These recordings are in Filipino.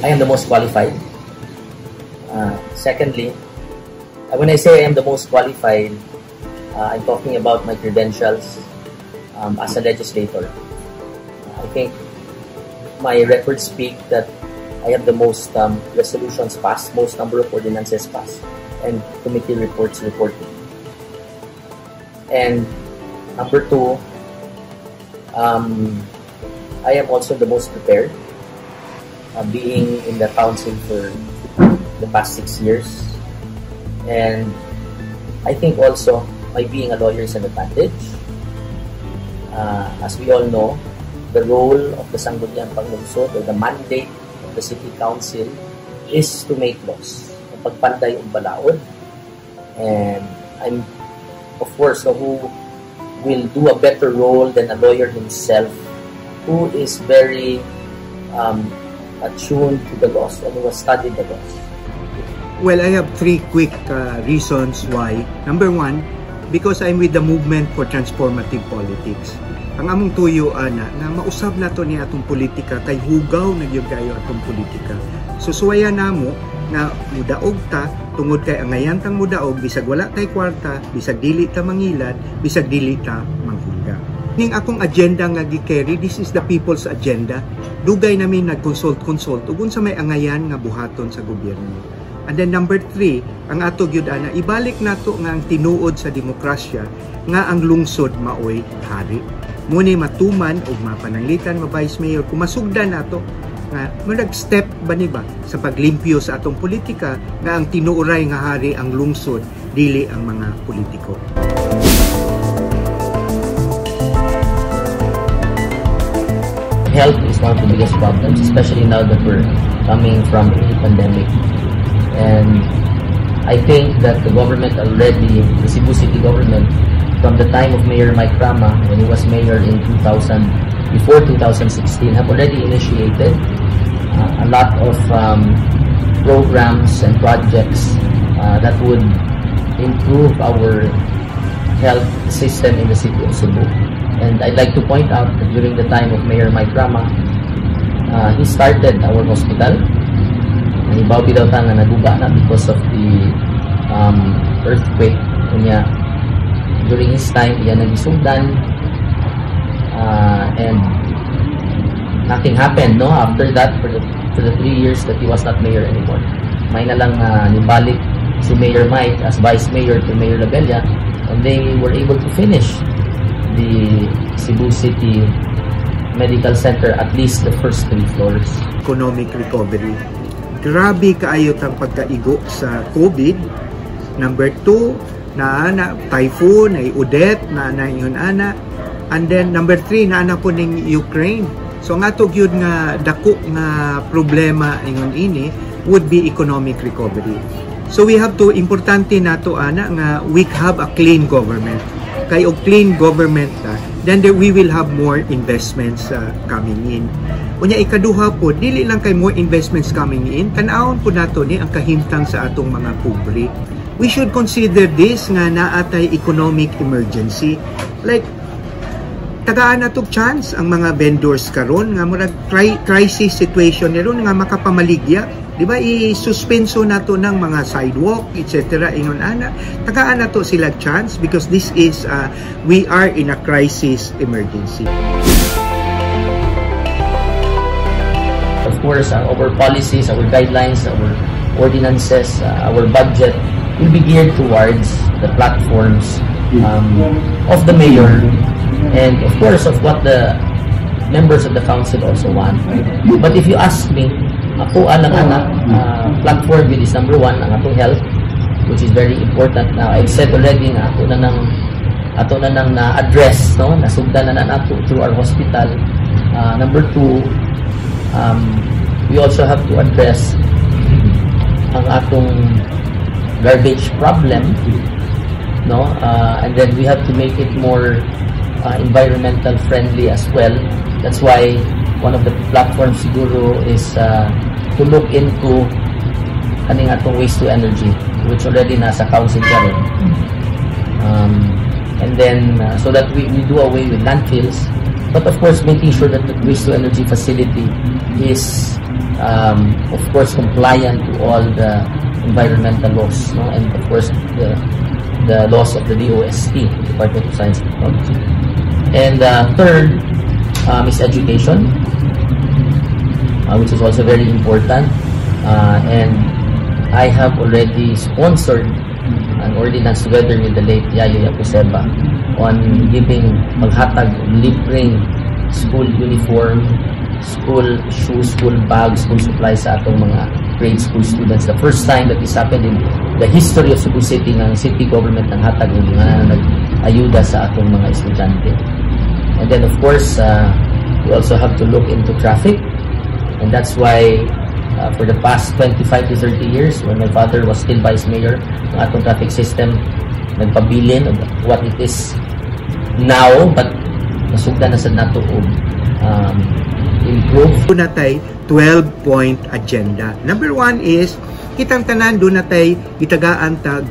I am the most qualified. Secondly, when I say I am the most qualified, I'm talking about my credentials as a legislator. I think my records speak that I have the most resolutions passed, most number of ordinances passed, and committee reports reported. And number two, I am also the most prepared, being in the council for the past 6 years. And I think also my being a lawyer is an advantage. As we all know, the role of the Sangguniang Panglungsod, or the mandate of the City Council, is to make laws, pagpanday ang balaod. And I'm, of course, who will do a better role than a lawyer himself, who is very attuned to the laws and who has studied the laws. Well, I have 3 quick reasons why. Number 1, because I'm with the movement for transformative politics. Ang among tuyo ana na mausab na to ni atong politika kay hugaw na gyud kayo atong politika. So suwaya namo nga mudaog ta tungod kay angayan tang mudaog bisag wala tay kwarta, bisag dili ta mangilad, bisag dili ta manghulga. Ning akong agenda nga gi-carry, this is the people's agenda. Dugay namin nag-consult ug unsa may angayan nga buhaton sa gobyerno. And then number 3, ang ato gyud ana ibalik nato nga ang tinuod sa demokrasya nga ang lungsod maoy hari. Muni matuman og mapananglitan ma vice mayor kung masugdan nato nga mag-step ba ni ba sa paglimpyo sa atong politika nga ang tinuoray nga hari ang lungsod dili ang mga politiko. Health is one of the biggest problems, especially now that we're coming from a pandemic. And I think that the government already, the Cebu City government, from the time of Mayor Mike Rama, when he was mayor in before 2016, have already initiated a lot of programs and projects that would improve our health system in the city of Cebu. And I'd like to point out that during the time of Mayor Mike Rama, he started our hospital. Ibawi daw ta nga naguba na because of the earthquake. Kunya, during his time, iyan nagisugdan and nothing happened, no? After that, for the 3 years that he was not mayor anymore. May na lang nibalik si Mayor Mike as vice mayor to Mayor Labella, and they were able to finish the Cebu City Medical Center, at least the first 3 floors. Economic recovery. Grabe kaayo tang pagkaigo sa COVID. Number 2, na typhoon, ay Odette, na yun ana. And then number 3, na po ning Ukraine. So nga to gyud nga dako nga problema ingon ini would be economic recovery. So we have to, importante nato ana nga we have a clean government. Kay og clean government then we will have more investments coming in. Unya ikaduha po, dili lang kay more investments coming in, tan-awon po nato ni ang kahimtang sa atong mga pobre. We should consider this nga naatay economic emergency. Like, tagaan na to chance ang mga vendors karon nga murag crisis situation niron nga makapamaligya. Di ba, i-suspenso nato ng mga sidewalk, etc. Ingon ana, tagaan na to sila chance because this is, we are in a crisis emergency. Of course, our policies, our guidelines, our ordinances, our budget will be geared towards the platforms of the mayor and, of course, of what the members of the council also want. But if you ask me, ako alang anak, platform is number 1, ang atong health, which is very important. Now, I've said already na ato na nang na-address, no? Nasugdan na nato through our hospital. Number 2, we also have to address ang atong garbage problem, no? And then we have to make it more environmental friendly as well. That's why one of the platforms siguro is to look into kaning atong waste to energy, which already nasa council karon. And then so that we do away with landfills, but of course making sure that the waste to energy facility is of course compliant to all the environmental laws, no? And of course the laws of the DOST, Department of Science and Technology. And third is education, which is also very important. And I have already sponsored an ordinance together with the late Yayo Yapuseba on giving maghatag libreng school uniform, school shoes, school bags, school supplies sa atong mga grade school students. The first time that this happened in the history of Cebu City, ng city government ng hatag nga nag-ayuda sa atong mga estudyante. And then of course, we also have to look into traffic, and that's why for the past 25 to 30 years, when my father was still vice mayor, ang atong traffic system nagpabilin of what it is now, but nasugdan na sa nato improve. Doon natay 12-point agenda. Number 1 is, kitang tanan doon natay itagaan tag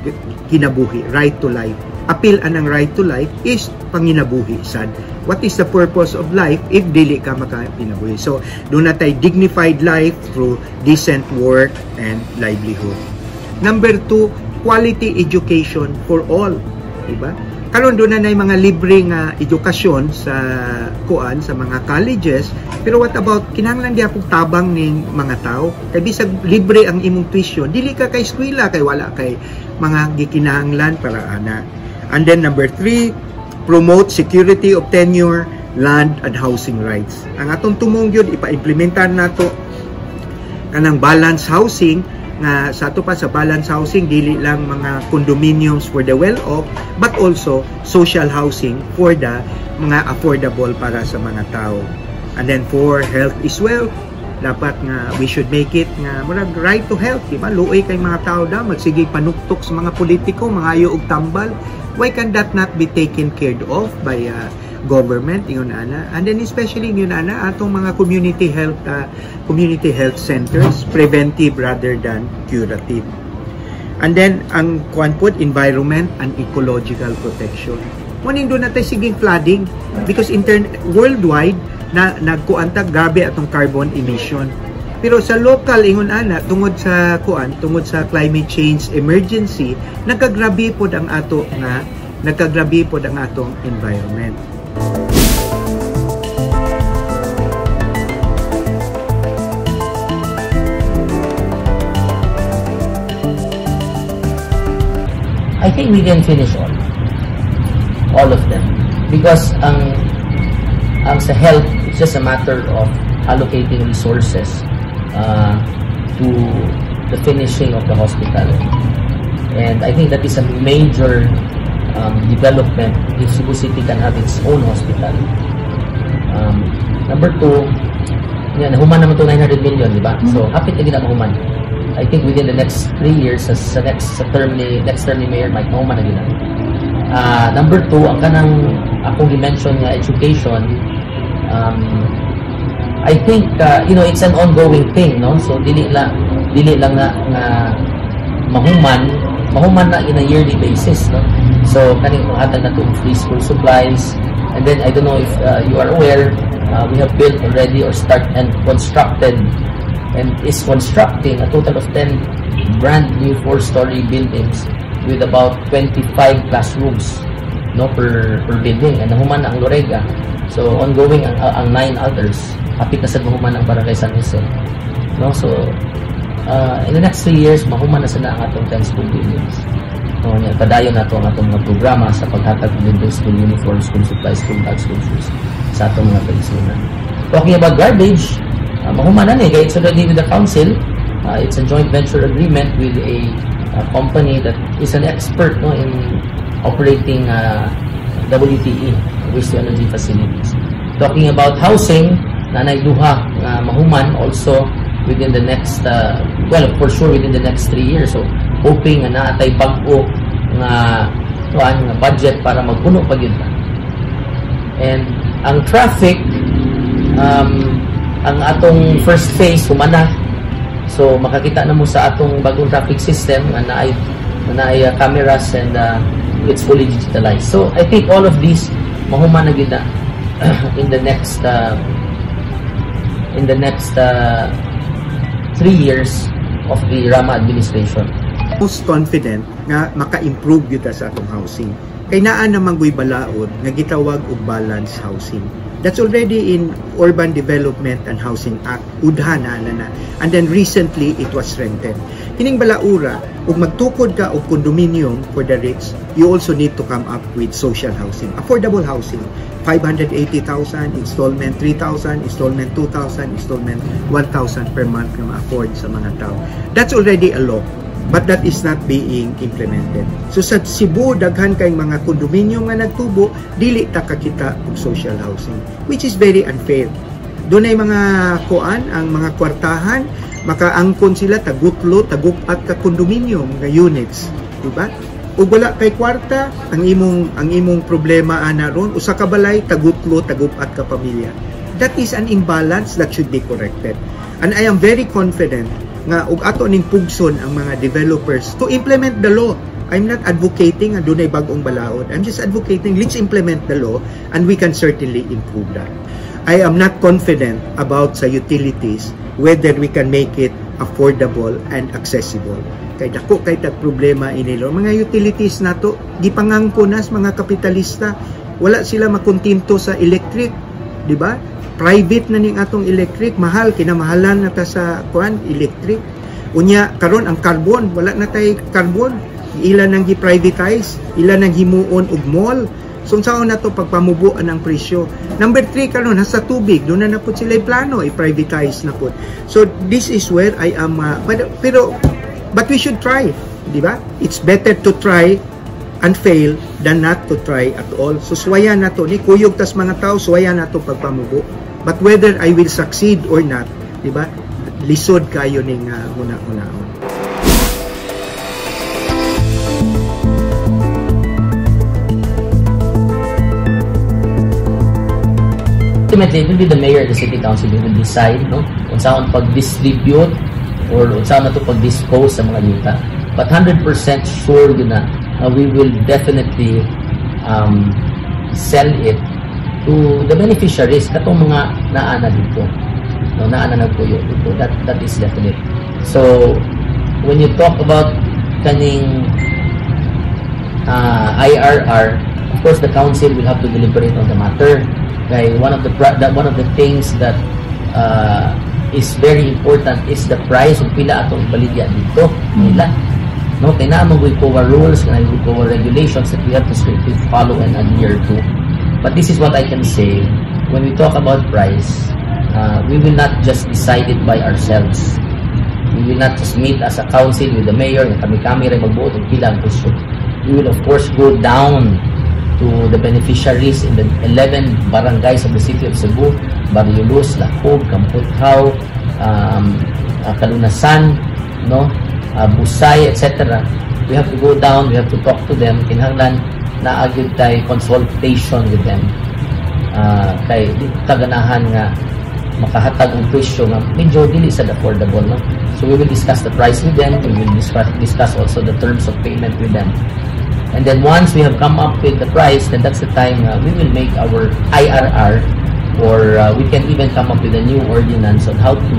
kinabuhi, right to life. Appeal anang right to life is panginabuhi sad. What is the purpose of life if dili ka makapinabuhi? So, doon natay dignified life through decent work and livelihood. Number 2, quality education for all. Diba? Karon doon na mga libreng edukasyon sa kuan sa mga colleges, pero what about kinahanglan di akong tabang ning mga tao kay bisag libre ang imong tuition, dili ka kay eskwela kay wala kay mga gikinahanglan para ana. And then number 3, promote security of tenure, land and housing rights. Ang atong tumong gyud ipa-implementan nato kanang balance housing, nga sa ato pa sa balance housing dili lang mga condominiums for the well-off but also social housing for the mga affordable para sa mga tao. And then for health is wealth, dapat nga we should make it nga murag right to health, di ba? Luoy kay mga tao da magsige panuktok sa mga politiko, mga ayo og tambal. Why can that not be taken care of by government, yun ana? And then especially yun ana atong mga community health centers, preventive rather than curative. And then ang kuan pod, environment and ecological protection. Muning doon natin siging flooding because worldwide na nagkuantag grabe atong carbon emission. Pero sa local ingon ana tungod sa climate change emergency, nagkagrabe pod ang atong environment. I think we can finish all of them because ang sa health, it's just a matter of allocating resources to the finishing of the hospital, and I think that is a major development if Cebu City can have its own hospital. Number 2, nahuman naman ito 900 million, di ba? So, hapit na gina mahuman. I think within the next 3 years, sa next term ni Mayor Mike, mahuman na gina. Number 2, ang kanang akong i-mention nga education, I think, it's an ongoing thing, no? So, dili lang na mahuman na in a yearly basis, no? So, kaning hatag na to free school supplies. And then, I don't know if you are aware, we have built already or constructed and is constructing a total of 10 brand new 4-story buildings with about 25 classrooms, no, per building. And nahuman na ang Lorega. So, ongoing ang 9 others. Hapit na sa mahuman ang Barangay San Jose. No? So, in the next 3 years, mahuman na sana ang atong 10 school buildings. No, padayon na ito ang atong mga programa sa paghatag ng school uniforms, school supplies, school bags, school shoes sa atong mga kalisunan. Talking about garbage, mahuman na kaya it's already with the council. It's a joint venture agreement with a company that is an expert, no, in operating WTE, waste to energy facilities. Talking about housing, nanay duha mahuman also within the next for sure within the next 3 years. So hoping na naatay bag-o nga budget para magpuno pa gyud. And ang traffic, ang atong first phase humana. So makakita na mo sa atong bagong traffic system na naay cameras and it's fully digitalized. So I think all of these mahuman na gyud in the next 3 years of the Rama administration. Most confident nga maka-improve yun sa atong housing. Kay naa namang guy balaod nga gitawag og balanced housing. That's already in Urban Development and Housing Act, UDHA na. And then recently, it was strengthened. Kining balaura, ug magtukod ka og condominium for the rich, you also need to come up with social housing, affordable housing. 580,000, installment 3,000, installment 2,000, installment 1,000 per month na ma-afford sa mga tao. That's already a law, but that is not being implemented. So sa Cebu, daghan kay mga kondominium nga nagtubo, dili ta kakita og social housing, which is very unfair. Doon ay mga kuan, ang mga kwartahan, makaangkon sila tagutlo, tagupat ka kondominium nga units, di ba? Ug wala kay kwarta, ang imong problema ana ron, usa ka balay tagutlo, tagupat ka pamilya. That is an imbalance that should be corrected. And I am very confident nga ug ato ning pugson ang mga developers to implement the law. I'm not advocating nga dunay bag-ong balaod. I'm just advocating let's implement the law and we can certainly improve that. I am not confident about sa utilities whether we can make it affordable and accessible. Kay dako kay tag problema inilo mga utilities nato gipangangko nas mga kapitalista, wala sila makontinto sa electric, di ba? Private na ning atong electric, mahal, kinamahalan na ta sa kuan electric. Unya karon ang carbon, wala na tay carbon, ilan nang gi-privatize, ilan nang himuon og mall. So unsaon na to pagpamubuan ang presyo. Number 3 karon sa tubig, doon na pud sila plano i-privatize na pud. So this is where I am but we should try, di ba? It's better to try and fail than not to try at all. So suwaya na to ni kuyog tas mga tao, suwaya na to pagpamubo. But whether I will succeed or not, di ba? Lisod kayo ning una-unaon. Ultimately, it will be the mayor and the city council who will decide, no, kung saan pag-distribute or kung saan na ito pag-dispose sa mga yuta. But 100% sure yun na we will definitely sell it to the beneficiaries, katong mga naana dito, no, naana nagpuyo dito. That is definite. So, when you talk about kaning IRR, of course, the council will have to deliberate on the matter. Okay, one of the things that is very important is the price of pila atong ibaligya dito nila. No, kay na mga COA rules, kay na COA regulations that we have to strictly follow and adhere to. But this is what I can say. When we talk about price, we will not just decide it by ourselves. We will not just meet as a council with the mayor, kami-kami rin magbuot ng pila ang presyo. We will of course go down to the beneficiaries in the 11 barangays of the city of Cebu, Barrio Luz, Lacog, Kamputhaw, Kalunasan, no, Busay, etc. We have to go down, we have to talk to them, kinahanglan na agad tayo consultation with them. Kay taganahan nga makahatag ang presyo nga medyo dili sa affordable, no? So we will discuss the price with them, we will discuss also the terms of payment with them. And then once we have come up with the price, then that's the time we will make our IRR, or we can even come up with a new ordinance on how to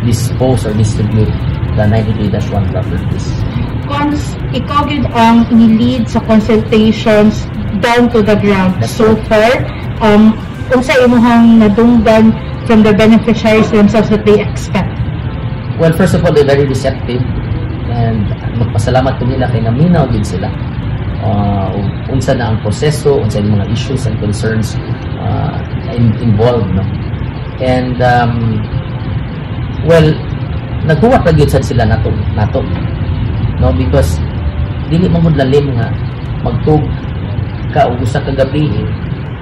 dispose or distribute the 93-1 properties. Cons, ikaw yun ang ini-lead sa consultations down to the ground. That's so far, unsa imuhang nadunggan from the beneficiaries themselves that they expect? Well, first of all, they're very receptive, and magpasalamat ko nila kay naminaw din sila. Unsa na ang proseso, unsa yung mga issues and concerns involved, no? And well, naghuwat ra gyud sad sila nato, no, because dili mo lalim nga magtug ka og usa ka gabi,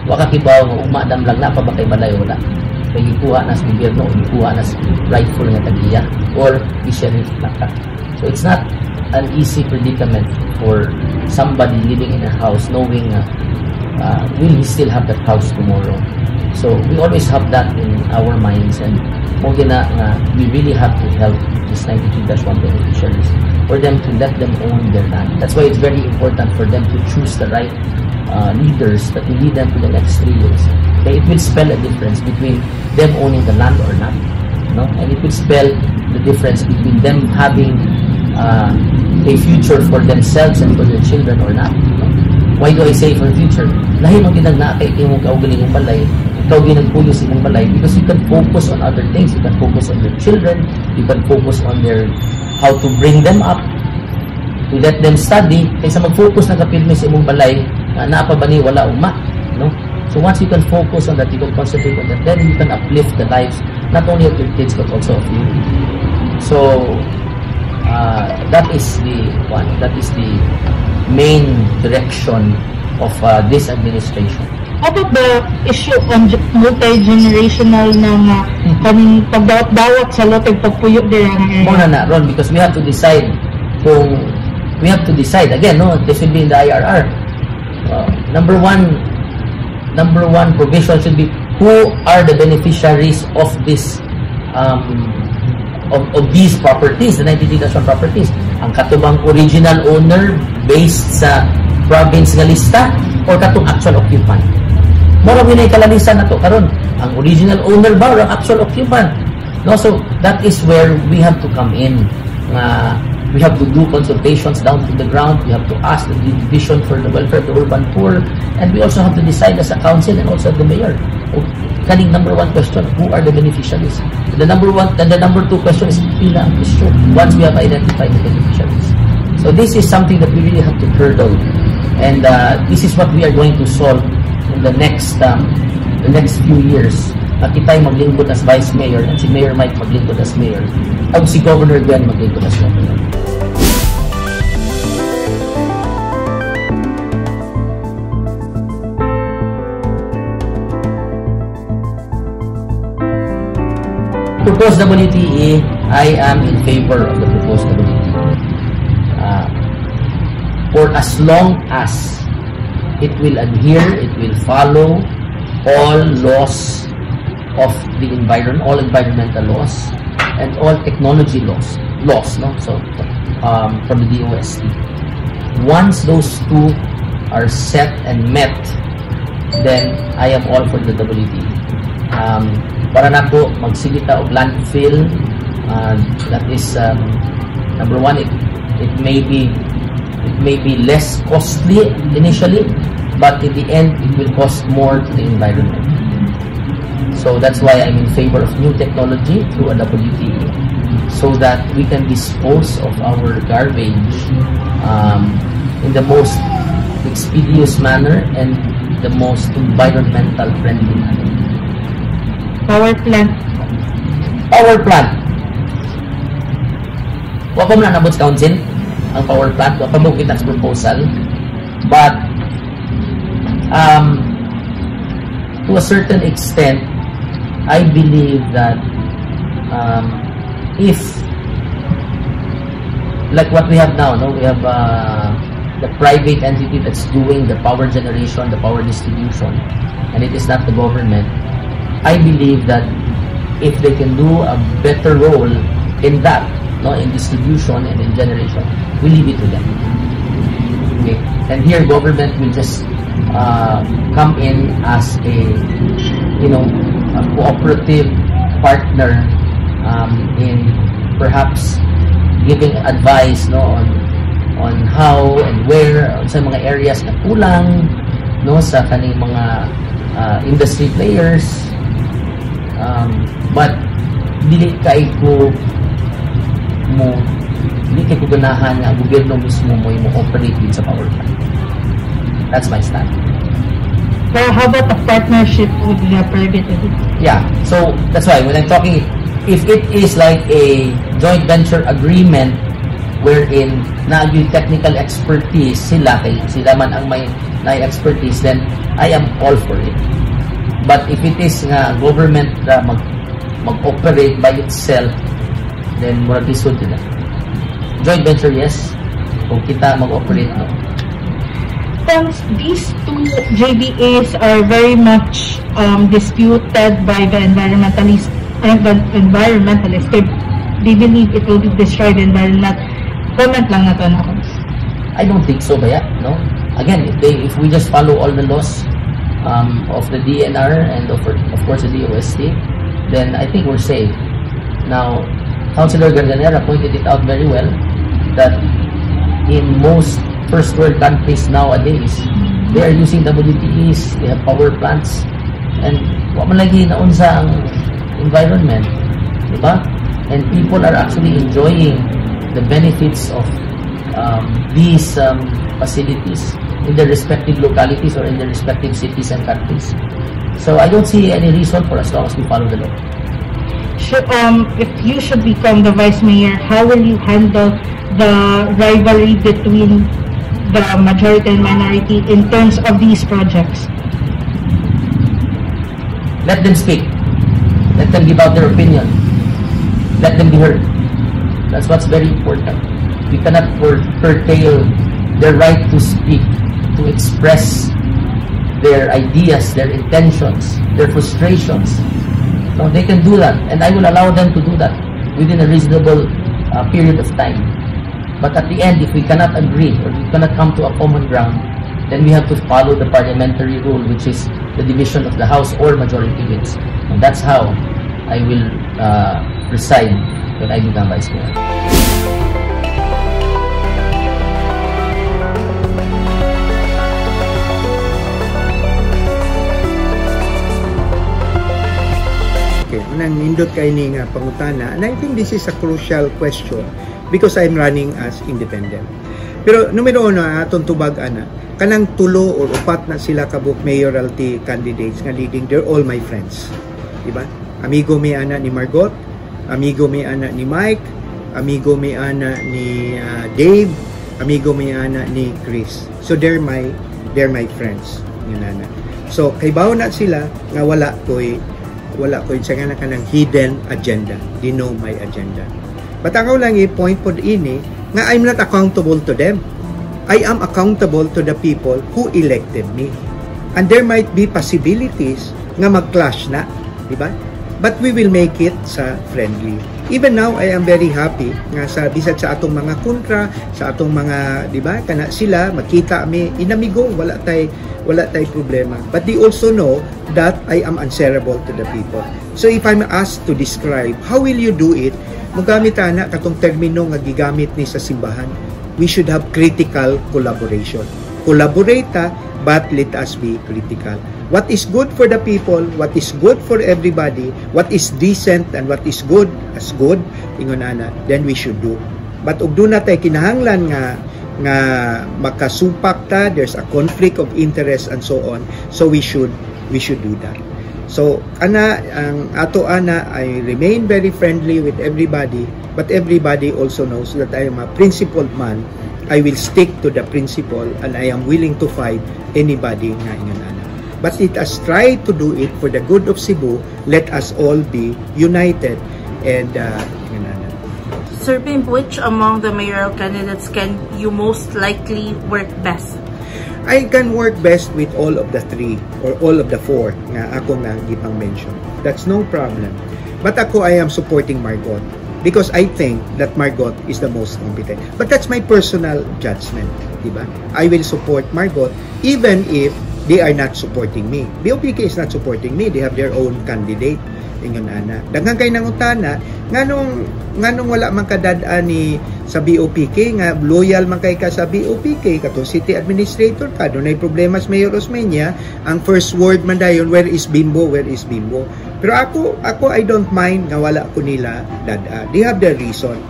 wa ka kibaw nga umadam lang na pa ba kay balay wala. Kay gikuha na sa gobyerno, gikuha na sa rightful nga tagiya or i-sheriff na ka. So it's not an easy predicament for somebody living in a house knowing will he still have that house tomorrow. So we always have that in our minds, and we really have to help these 93-1 beneficiaries for them to let them own their land. That's why it's very important for them to choose the right leaders that will lead them to the next 3 years. Okay, it will spell a difference between them owning the land or not, no? And it will spell the difference between them having a future for themselves and for their children or not. Why do I say for the future? Lahi mo ginagna kay imong kaugaling mong balay, ikaw ginagpuyo sa imong balay, because you can focus on other things. You can focus on your children, you can focus on their how to bring them up, to let them study, kaysa mag-focus na kapilmi sa imong balay, naapa ba ni wala uma, no? So once you can focus on that, you can concentrate on that, then you can uplift the lives not only of your kids but also of you. So that is the main direction of this administration. How about the issue on multi-generational ng kaming pagdawat-dawat sa loteng pagpuyo dira ng area? Muna na, Ron, because we have to decide again, no, this will be in the IRR. Number one provision should be who are the beneficiaries of this of these properties, the 93,000 properties. Ang katubang original owner based sa province nga lista or katong actual occupant. Mura winay kalalisa na to karon. Ang original owner ba or ang actual occupant? No, so that is where we have to come in. We have to do consultations down to the ground. We have to ask the division for the welfare of the urban poor, and we also have to decide as a council and also the mayor. Kaning number one question, who are the beneficiaries? The number two question is pila ang issue once we have identified the beneficiaries. So this is something that we really have to hurdle, and this is what we are going to solve in the next few years. Kita'y maglingkod as vice mayor, and si Mayor Mike maglingkod as mayor, o si Governor Gwen maglingkod as governor. Proposed WTE, I am in favor of the proposed WTE. For as long as it will adhere, it will follow all laws of the environment, all environmental laws, and all technology laws, no? So, from the DOST. Once those two are set and met, then I am all for the WTE. Para na po magsigita og landfill, that is number one, it may be less costly initially, but in the end it will cost more to the environment. So that's why I'm in favor of new technology through a WTE, so that we can dispose of our garbage in the most expeditious manner and the most environmental friendly manner. Power plant. Wa pa man nabot sa council ang power plant, wa pa mo kita sa proposal, but to a certain extent, I believe that if, like what we have now, no, we have the private entity that's doing the power generation, the power distribution, and it is not the government. I believe that if they can do a better role in that, no, in distribution and in generation, we leave it to them. Okay, and here government will just come in as a cooperative partner in perhaps giving advice, no, on how and where sa mga areas na kulang, no, sa kaning mga industry players, but dili kay ko ganahan nga gobyerno mismo mo operate din sa power plant. That's my stand. Well, how about the partnership with the private entity? Yeah, so that's why when I'm talking, if it is like a joint venture agreement wherein yung technical expertise sila man ang may expertise, then I am all for it. But if it is nga government mag-operate by itself, then more lisod sila. Joint venture, yes. Kung kita mag-operate, no. These two JVAs are very much disputed by the environmentalists. They believe it will destroy the environment. Comment lang na to na ako. I don't think so, kaya, no. Again, if we just follow all the laws of the DNR and of course the DOST, then I think we're safe. Now, Councilor Garganera pointed it out very well that in most first world countries nowadays, they are using WTEs, they have power plants, and wa man lagi naunsa ang environment, diba? And people are actually enjoying the benefits of these facilities in their respective localities or in their respective cities and countries. So I don't see any reason for as long as we follow the law. If you should become the vice mayor, how will you handle the rivalry between the majority and minority in terms of these projects? Let them speak. Let them give out their opinion. Let them be heard. That's what's very important. We cannot curtail their right to speak, to express their ideas, their intentions, their frustrations. No, they can do that, and I will allow them to do that within a reasonable period of time. But at the end, if we cannot agree or we cannot come to a common ground, then we have to follow the parliamentary rule, which is the division of the House or majority wins. And that's how I will preside when I become vice mayor. Unang nindot kay ni nga pangutana, and I think this is a crucial question because I'm running as independent. Pero numero uno, atong tubag ana, kanang tulo or upat na sila kabuk mayoralty candidates nga leading, they're all my friends. Diba? Amigo may ana ni Margot, amigo may ana ni Mike, amigo may ana ni Dave, amigo may ana ni Chris. So they're my friends. Yun ana. So kay bawo na sila nga wala ko sa kanang hidden agenda. They know my agenda. But ako lang i-point po ini nga I'm not accountable to them. I am accountable to the people who elected me. And there might be possibilities nga mag-clash na, di ba? But we will make it sa friendly. Even now, I am very happy nga sa bisag sa atong mga kontra, sa atong mga, di ba, kana sila makita mi inamigo, wala tay problema. But they also know that I am answerable to the people. So if I'm asked to describe, how will you do it? Mugamit ana katong termino nga gigamit ni sa simbahan. We should have critical collaboration. Collaborate, but let us be critical. What is good for the people, what is good for everybody, what is decent and what is good as good, ingon ana, then we should do. But ug do na tay kinahanglan nga makasupak ta, there's a conflict of interest and so on, so we should do that. So ana ang ato ana, I remain very friendly with everybody, but everybody also knows that I am a principled man. I will stick to the principle and I am willing to fight anybody nga ingon ana. But let us try to do it for the good of Cebu. Let us all be united and ingon ana. Sir Pim, which among the mayoral candidates can you most likely work best? I can work best with all of the three or all of the four nga ako nga gipang mention. That's no problem. But ako, I am supporting Margot because I think that Margot is the most competent. But that's my personal judgment, diba? I will support Margot even if they are not supporting me. BOPK is not supporting me. They have their own candidate. Ingon ana. Daghang kay nangutana nganong wala man kadad-an ni sa BOPK nga loyal man kay ka sa BOPK katong city administrator ka dunay problema sa Mayor Osmeña, ang first word man dayon, where is Bimbo, pero ako I don't mind nga wala ko nila dad-an. They have their reason.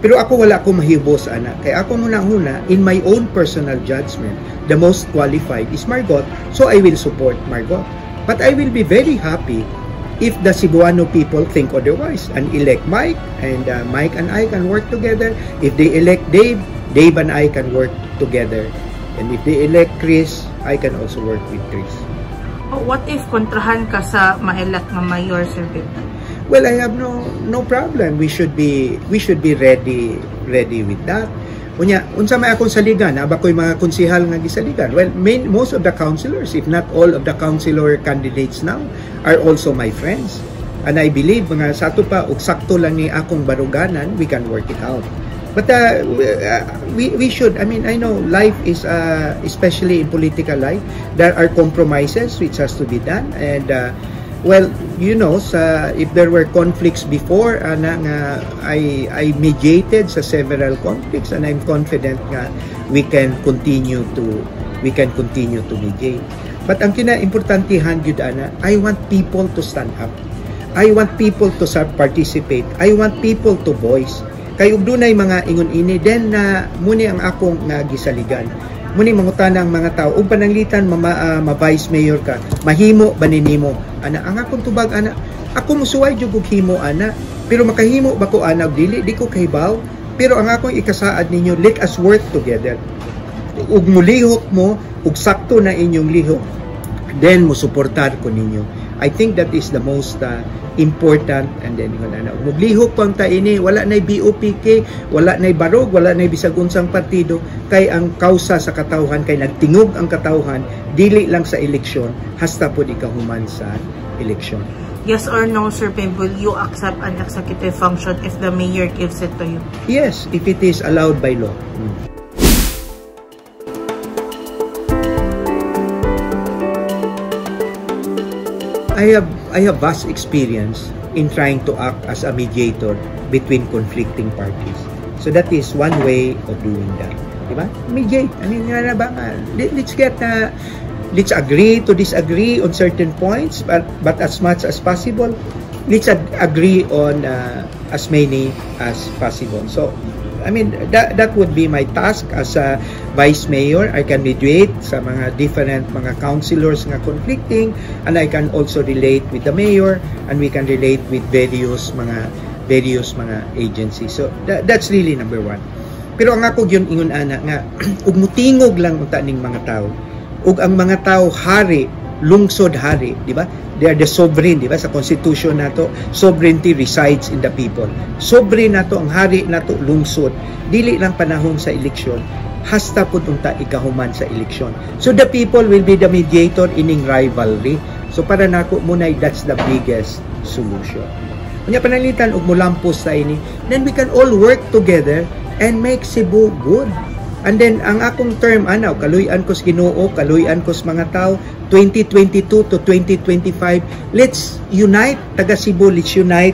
Pero ako wala ko mahibos ana kay ako muna in my own personal judgment, the most qualified is Margot, so I will support Margot. But I will be very happy if the Cebuano people think otherwise and elect Mike, and Mike and I can work together. If they elect Dave, Dave and I can work together. And if they elect Chris, I can also work with Chris. What if kontrahan ka sa ma-elect na mayor, Sir Pim? Well, I have no problem. We should be ready with that. Unya, unsa may akong saligan, aba ko'y mga konsihal nga gisaligan. Well, most of the councilors, if not all of the councilor candidates now, are also my friends. And I believe, mga sato pa, ug sakto lang ni akong baruganan, we can work it out. But we should, I mean, I know life is, especially in political life, there are compromises which has to be done. And Well, you know, if there were conflicts before, I mediated sa several conflicts, and I'm confident nga we can continue to mediate. But ang kina-importantihan gyud I want people to stand up. I want people to participate. I want people to voice. Kay ug dunay mga ingon ini then muni ang akong gisaligan. Muni mangutana ang mga tao ug pananglitan ma-vice mayor ka, mahimo ba ninimo? Ang akong tubag ako musuway jud og himo pero makahimo ba ko dili di ko kahibaw, pero ang akong ikasaad ninyo, let us work together. Ug mulihok mo ug sakto na inyong lihok, then musuportar ko ninyo. I think that is the most important. And then muglihok pang ta ini, wala nay BOPK, wala nay barog, wala nay bisag unsang partido, kay ang kausa sa katawhan kay nagtingog ang katawhan dili lang sa eleksyon, hasta pud ikahuman sa eleksyon. Yes or no, Sir Pim, will you accept an executive function if the mayor gives it to you? Yes, if it is allowed by law. I have vast experience in trying to act as a mediator between conflicting parties. So that is one way of doing that. Diba? Mediate. Let's agree to disagree on certain points, but as much as possible, let's agree on as many as possible. So, I mean, that would be my task as a vice mayor. I can mediate sa mga different mga councilors nga conflicting, and I can also relate with the mayor, and we can relate with various mga agencies. So that's really number one. Pero ang ako gyud ingon nga ug mutingog lang unta ning mga tao. Ug ang mga tao hari, lungsod hari, di ba? They are the sovereign, di ba? Sa constitution nato, sovereignty resides in the people. Sovereign nato, ang hari nato, lungsod. Dili lang panahon sa eleksyon, hasta pud unta ikahuman sa eleksyon. So the people will be the mediator ining rivalry. So para nako muna, that's the biggest solution. Kunya panalitan og mulampos sa ini, then we can all work together and make Cebu good. And then, ang akong term, kaluyan ko sa Ginoo, kaluyan ko sa mga tao, 2022 to 2025, let's unite, taga Cebu, let's unite,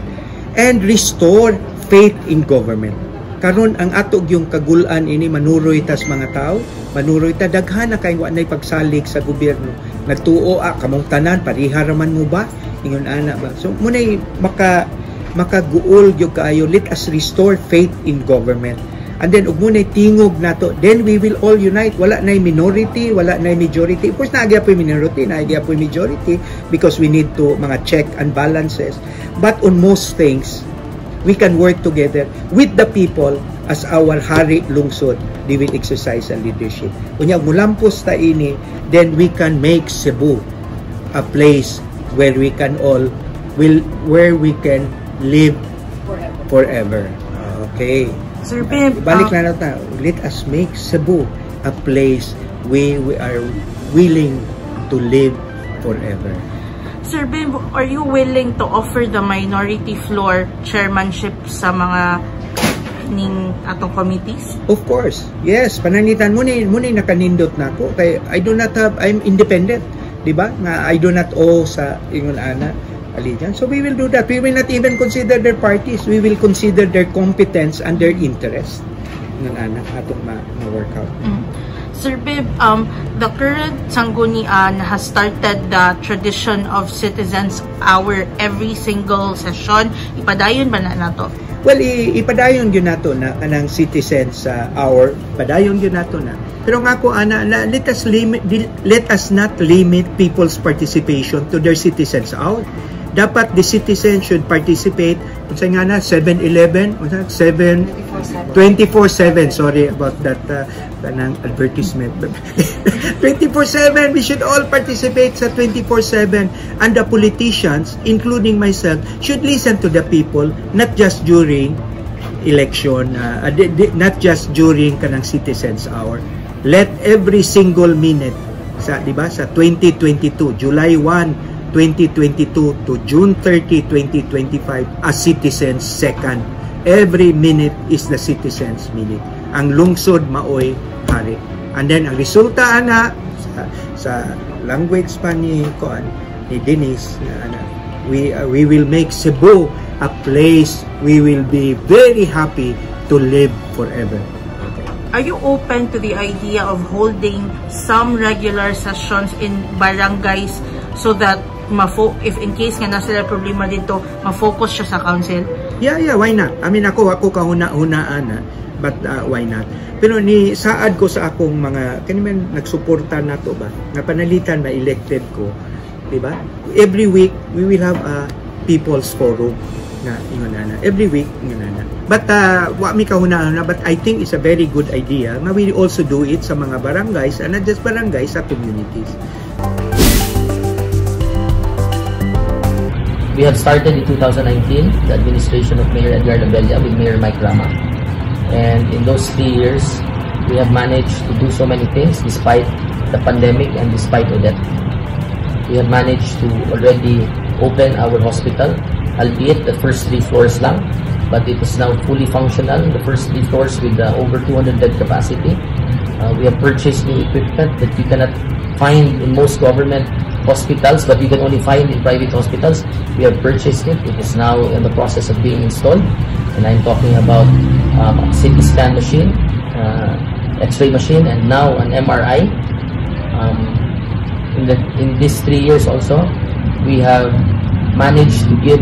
and restore faith in government. Karon ang atog yung kagulan ini, manuroy tas mga tao, manuroy ta, daghan na kayo wanay pagsalig sa gobyerno. Nagtuo, kamong tanan, pariharaman mo ba? Ingon ana ba? So, muna'y makaguol yung kaayo, let us restore faith in government. And then, ug muna'y tingog nato, then we will all unite. Wala na'y minority, wala na'y majority. Of course, naagya po yung minority, naagya po yung majority, because we need to mga check and balances. But on most things, we can work together with the people as our hari lungsod. They will exercise a leadership. Kunya, mulampos ta ini, then we can make Cebu a place where we can live forever. Okay. Sir Pim, balik na natin. Let us make Cebu a place where we are willing to live forever. Sir Pim, are you willing to offer the minority floor chairmanship sa mga ning atong committees? Of course. Yes, pananitan muna nakanindot na ako. Kay I'm independent, di ba? Nga I do not owe sa ingon ana allegiance. So we will do that. We will not even consider their parties. We will consider their competence and their interest. Ingon ana atong ma-workout. Sir Bib, the current Sanggunian has started the tradition of Citizens Hour every single session. Ipadayon ba na nato? Well, ipadayon yun nato na kanang Citizens Hour. Padayon yun nato na. Pero nga ko, let us not limit people's participation to their Citizens Hour. Dapat the citizens should participate. Unsa nga na 7-11, 24/7. Sorry about that kanang advertisement. 24/7, we should all participate sa 24/7, and the politicians, including myself, should listen to the people, not just during election, not just during kanang Citizens Hour. Let every single minute sa, di ba, sa 2022, July 1 2022 to June 30, 2025, a citizen's second. Every minute is the citizen's minute. Ang lungsod maoy hari. And then ang resulta ana sa language pa ni Dennis na we will make Cebu a place we will be very happy to live forever. Are you open to the idea of holding some regular sessions in barangays so that if in case nga nasa problema dito, ma-focus siya sa council? Yeah, why not? I mean, ako kahuna-hunaan but why not? Pero ni saad ko sa akong mga kaniman nagsuporta nato ba na panalitan na elected ko, di ba? Every week we will have a people's forum na ingon every week ingon. But wa mi kahuna-huna, but I think it's a very good idea na we also do it sa mga barangays and not just barangays, sa communities. We had started in 2019 the administration of Mayor Edgar Labella with Mayor Mike Rama. And in those 3 years, we have managed to do so many things despite the pandemic and despite Odette. We have managed to already open our hospital, albeit the first 3 floors lang, but it is now fully functional, the first 3 floors with over 200 bed capacity. We have purchased new equipment that you cannot find in most government hospitals, but you can only find in private hospitals. We have purchased it. It is now in the process of being installed. And I'm talking about a CT scan machine, X-ray machine, and now an MRI. In these 3 years also, we have managed to give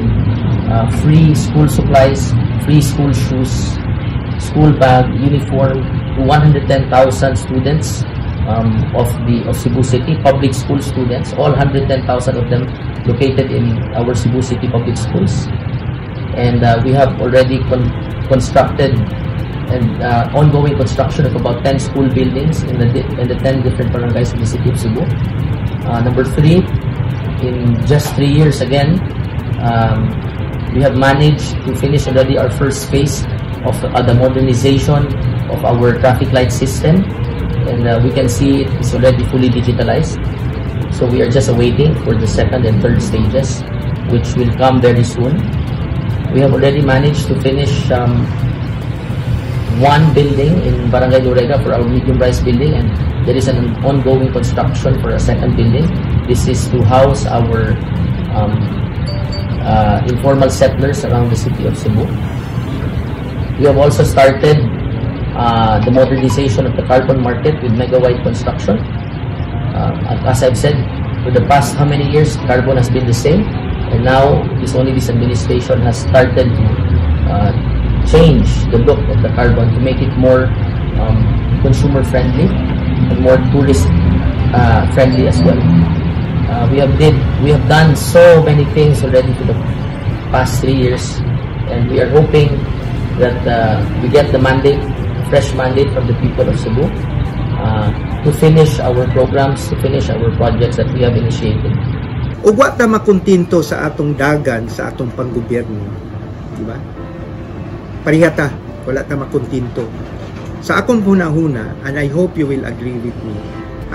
free school supplies, free school shoes, school bag, uniform to 110,000 students of Cebu City, public school students, all 110,000 of them located in our Cebu City public schools. And we have already constructed and ongoing construction of about 10 school buildings in the 10 different barangays in the city of Cebu. Number 3, in just 3 years again, we have managed to finish already our first phase of the modernization of our traffic light system, and we can see it is already fully digitalized. So we are just awaiting for the second and third stages, which will come very soon. We have already managed to finish one building in Barangay Lorega for our medium rise building, and there is an ongoing construction for a second building. This is to house our informal settlers around the city of Cebu. We have also started the modernization of the carbon market with mega-wide construction. As I've said, for the past how many years, carbon has been the same, and now this administration has started to change the look of the carbon to make it more consumer friendly and more tourist friendly as well. We have done so many things already for the past 3 years, and we are hoping that we get the mandate, fresh mandate from the people of Cebu to finish our programs, to finish our projects that we have initiated. Ug wa ta makuntinto sa atong dagan, sa atong panggobyerno, di ba? Parihata, wala ta makuntinto. Sa akong hunahuna, and I hope you will agree with me,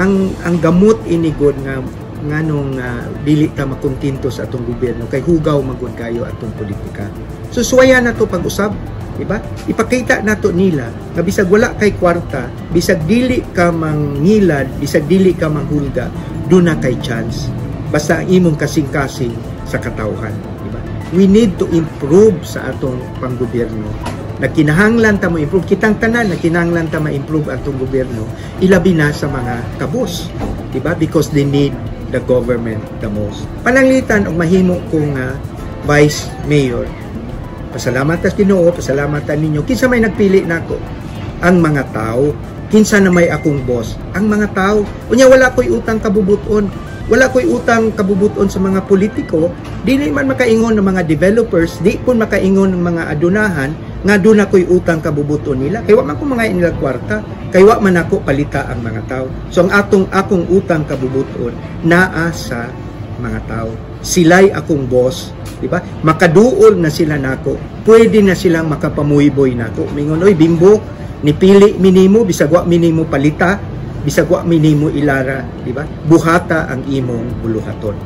ang gamot inigod nga nganong dili ta makuntinto sa atong gobyerno kay hugaw magud kayo atong politika. So suwaya na to pag-usab, di ba? Ipakita nato nila nga bisag wala kay kwarta, bisag dili ka mangilad, bisag dili ka manghulga, do na kay chance. Basta ang imong kasing-kasing sa katawhan, di ba? We need to improve sa atong panggobyerno. Nagkinahanglan ta mo improve, kitang tanan nagkinahanglan ta ma-improve atong gobyerno, ilabi na sa mga kabos, di ba? Because they need the government the most. Pananglitan og mahimo kong vice mayor. Pasalamat ta Ginoo, pasalamat ta ninyo. Kinsa may nagpili nako? Ang mga tao. Kinsa na may akong boss? Ang mga tao. Unya wala ko'y utang kabubuton. Wala ko'y utang kabubuton sa mga politiko, di na man makaingon ng mga developers, di po makaingon ng mga adunahan, nga doon ako'y utang kabubuton nila. Kaya man ko mga inila kwarta, kaya man ako palita ang mga tao. So ang akong utang kabubuton, naa sa mga tao. Sila'y akong boss, di ba? Makaduol na sila nako, pwede na silang makapamuyboy nako. Mingon, oy bimbo, nipili minimo, bisagwa minimo palita, bisag wa minimo ilara, di ba? Buhata ang imong buluhaton.